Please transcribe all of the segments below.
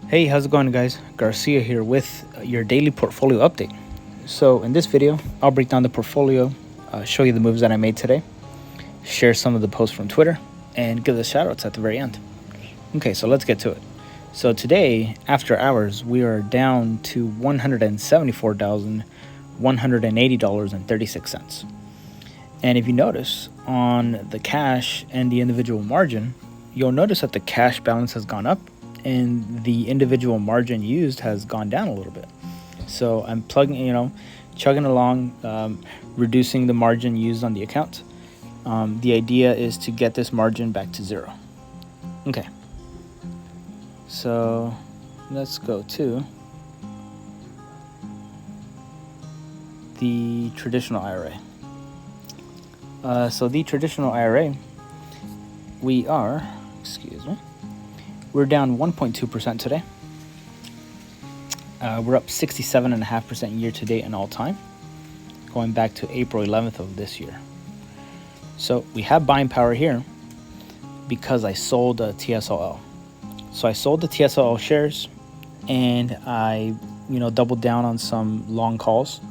Hey, how's it going, guys? Garcia here with your daily portfolio update. So in this video, I'll break down the portfolio, show you the moves that I made today, share some of the posts from Twitter, and give the shoutouts at the very end. Okay, so let's get to it. So today, after hours, we are down to $174,180.36. And if you notice on the cash and the individual margin, you'll notice that the cash balance has gone up and the individual margin used has gone down a little bit. So I'm chugging along, reducing the margin used on the account. The idea is to get this margin back to zero. Okay. So let's go to the traditional IRA. So the traditional IRA, we're down 1.2% today. We're up 67.5% year to date and all time, going back to April 11th of this year. So we have buying power here because I sold a TSLL. So I sold the TSLL shares and I, doubled down on some long calls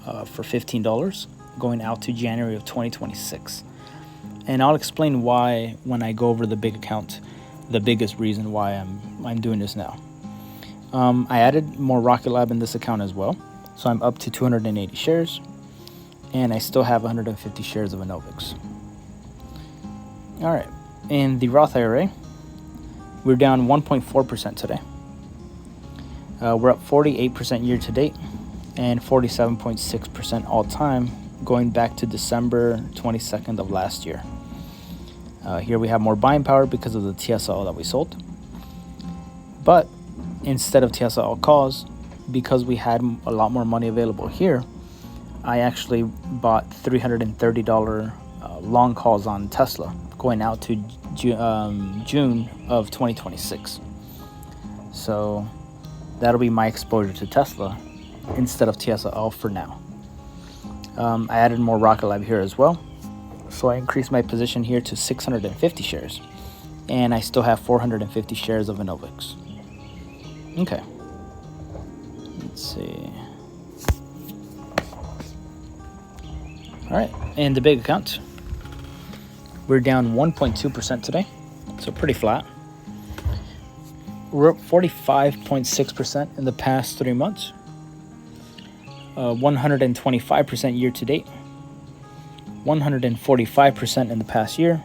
for $15 going out to January of 2026. And I'll explain why when I go over the big account, the biggest reason why I'm doing this now. I added more Rocket Lab in this account as well. So I'm up to 280 shares and I still have 150 shares of Enovix. All right, in the Roth IRA, we're down 1.4% today. We're up 48% year to date and 47.6% all time, going back to December 22nd of last year. Here we have more buying power because of the TSL that we sold. But instead of TSL calls, because we had a lot more money available here, I actually bought $330 long calls on Tesla going out to June of 2026. So that'll be my exposure to Tesla instead of TSL for now. I added more Rocket Lab here as well. So I increased my position here to 650 shares. And I still have 450 shares of Enovix. Okay. Let's see. All right. And the big account, we're down 1.2% today. So pretty flat. We're up 45.6% in the past 3 months. 125% year to date. 145% in the past year,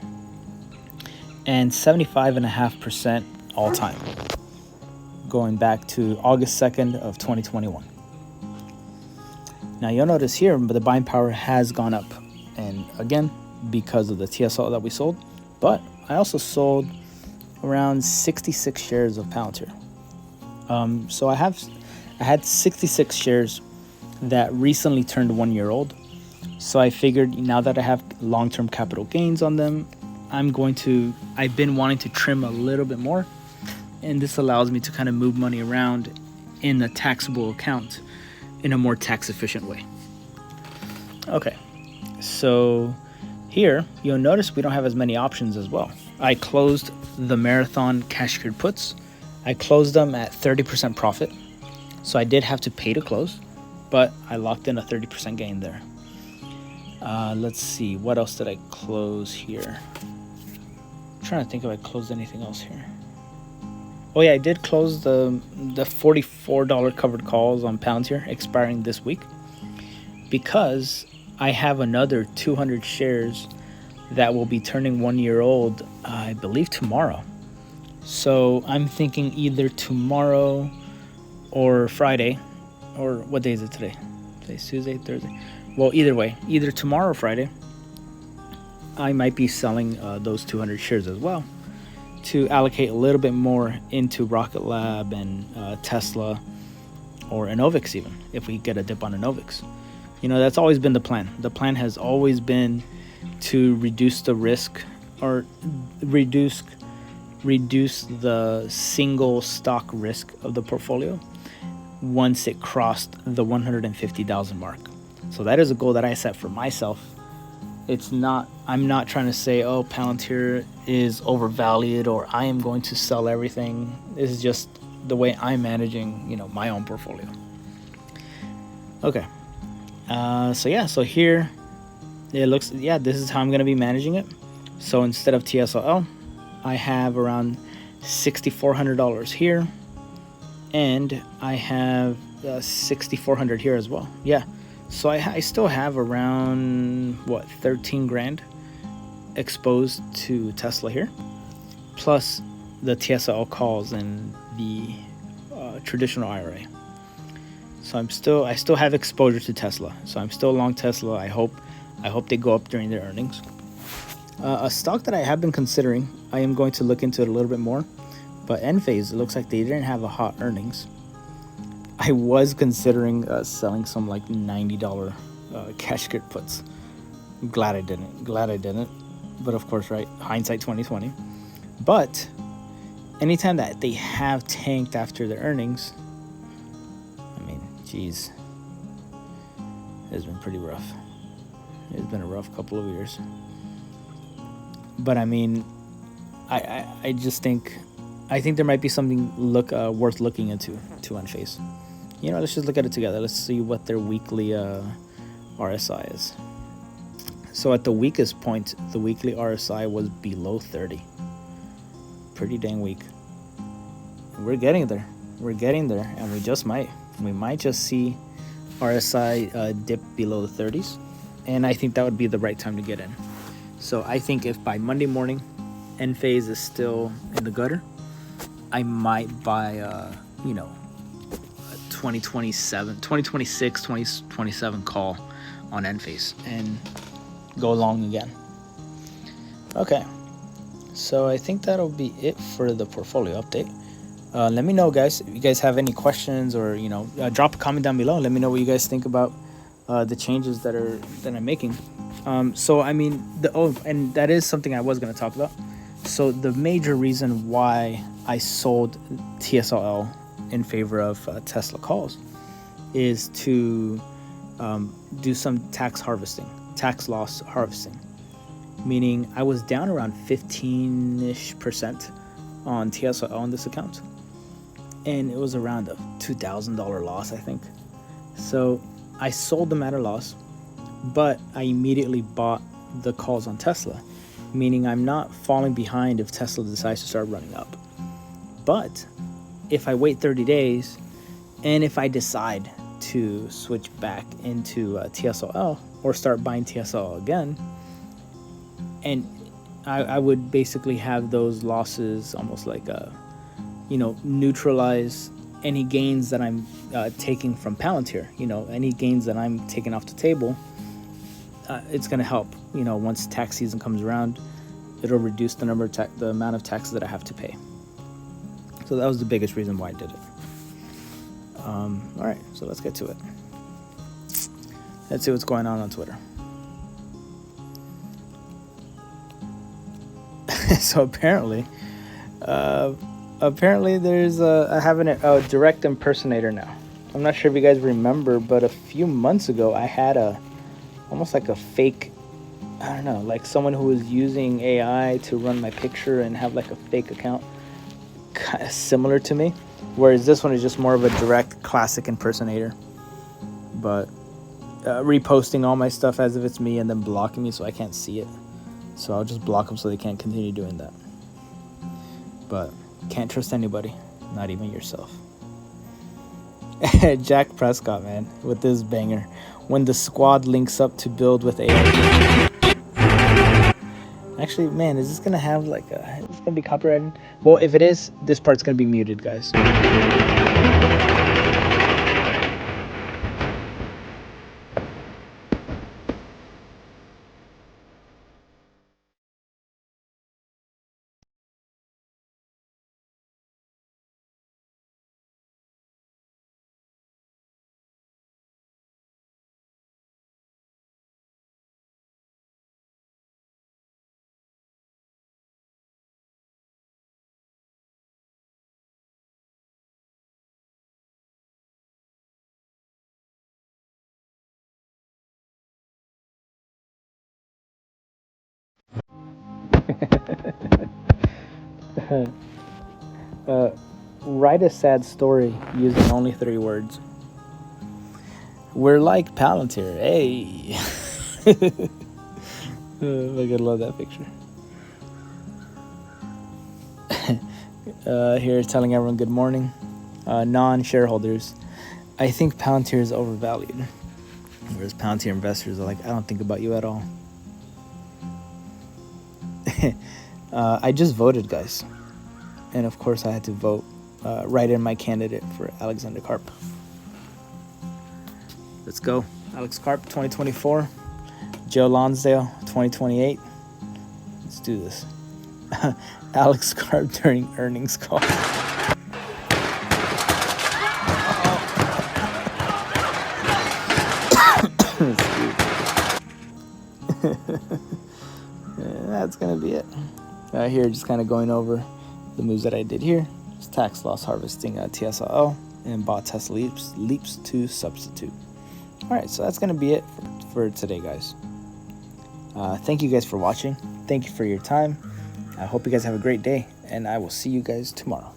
and 75.5% all time, going back to August 2nd of 2021. Now you'll notice here, the buying power has gone up, and again, because of the TSL that we sold, but I also sold around 66 shares of Palantir. So I had 66 shares that recently turned 1 year old. So I figured now that I have long-term capital gains on them, I've been wanting to trim a little bit more. And this allows me to kind of move money around in a taxable account in a more tax-efficient way. Okay, so here you'll notice we don't have as many options as well. I closed the Marathon cash secured puts. I closed them at 30% profit. So I did have to pay to close, but I locked in a 30% gain there. Let's see, what else did I close here? I'm trying to think if I closed anything else here. Oh yeah, I did close the $44 covered calls on Palantir expiring this week because I have another 200 shares that will be turning 1 year old, I believe tomorrow. So I'm thinking either tomorrow or Friday, or what day is it today? Today's Tuesday, Thursday. Well, either way, either tomorrow or Friday, I might be selling those 200 shares as well to allocate a little bit more into Rocket Lab and Tesla or Enovix even, if we get a dip on Enovix. That's always been the plan. The plan has always been to reduce the risk or reduce the single stock risk of the portfolio once it crossed the 150,000 mark. So that is a goal that I set for myself. I'm not trying to say, oh, Palantir is overvalued or I am going to sell everything. This is just the way I'm managing, my own portfolio. Okay. So yeah, so here it looks, yeah, this is how I'm going to be managing it. So instead of TSLL, I have around $6,400 here, and I have 6,400 here as well. Yeah, so I still have around what, 13 grand exposed to Tesla here, plus the TSL calls and the traditional IRA. So I still have exposure to Tesla. So I'm still long Tesla. I hope they go up during their earnings. A stock that I have been considering, I am going to look into it a little bit more. But Enphase, it looks like they didn't have a hot earnings. I was considering selling some like $90 cash grid puts. Glad I didn't. But of course, right, hindsight 2020. But anytime that they have tanked after their earnings, I mean, geez, it's been pretty rough. It's been a rough couple of years. But I mean, I just think there might be something worth looking into Enphase. Let's just look at it together. Let's see what their weekly RSI is. So at the weakest point, the weekly RSI was below 30. Pretty dang weak. We're getting there, and we might just see RSI dip below the 30s, and I think that would be the right time to get in. So I think if by Monday morning Enphase is still in the gutter, I might buy a 2026 2027 call on Enphase and go long again. Okay, so I think that'll be it for the portfolio update. Let me know, guys, if you guys have any questions, or drop a comment down below. Let me know what you guys think about the changes that I'm making. So I mean, and that is something I was going to talk about. So the major reason why I sold TSLL in favor of Tesla calls is to do some tax loss harvesting. Meaning I was down around 15-ish% on TSLL on this account, and it was around a $2,000 loss, I think. So I sold them at a loss, but I immediately bought the calls on Tesla, meaning I'm not falling behind if Tesla decides to start running up. But if I wait 30 days, and if I decide to switch back into TSLL or start buying TSLL again, and I would basically have those losses almost like neutralize any gains that I'm taking from Palantir. Any gains that I'm taking off the table, it's going to help. Once tax season comes around, it'll reduce the amount of taxes that I have to pay. So that was the biggest reason why I did it. All right, so let's get to it. Let's see what's going on Twitter. So apparently there's I have a direct impersonator now. I'm not sure if you guys remember, but a few months ago I had almost like a fake, I don't know, like someone who was using AI to run my picture and have like a fake account, kind of similar to me. Whereas this one is just more of a direct classic impersonator, but reposting all my stuff as if it's me and then blocking me so I can't see it. So I'll just block them so they can't continue doing that. But can't trust anybody, not even yourself. Jack Prescott, man, with this banger. When the squad links up to build with AI. Actually, man, is this gonna have like is this gonna be copyrighted? Well, if it is, this part's gonna be muted, guys. Write a sad story using only 3 words. We're like Palantir. Hey. I gotta love that picture. Here telling everyone good morning. Non-shareholders, I think Palantir is overvalued. Whereas Palantir investors are like, I don't think about you at all. I just voted, guys. And of course I had to vote, write in my candidate for Alexander Karp. Let's go. Alex Karp, 2024. Joe Lonsdale, 2028. Let's do this. Alex Karp during earnings call. That's gonna be it. Here, just kind of going over the moves that I did here. It's tax loss harvesting TSLO and bought Tesla leaps to substitute. All right, so that's gonna be it for today, guys. Thank you guys for watching. Thank you for your time. I hope you guys have a great day, and I will see you guys tomorrow.